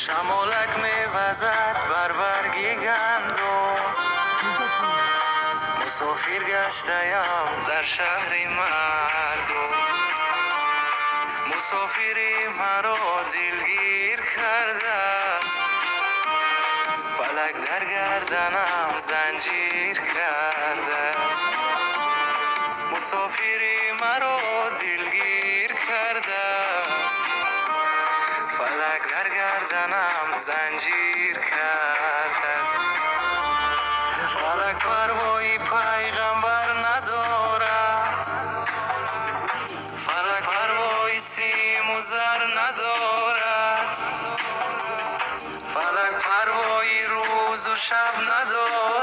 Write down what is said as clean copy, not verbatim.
شمالک میوزد بر برگی گندم، مسافر گشته‌ام در شهر مردم. مسافری مرا دلگیر کرده است، فلک در گردنم زنجیر کرده است. مسافری مرا دلگیر کرده است، فلک در گردنم زنجیر کرده است. فلک پروای پیغمبر ندارد، فلک پروای سیم و زر ندارد، فلک پروای روز و شب ندارد.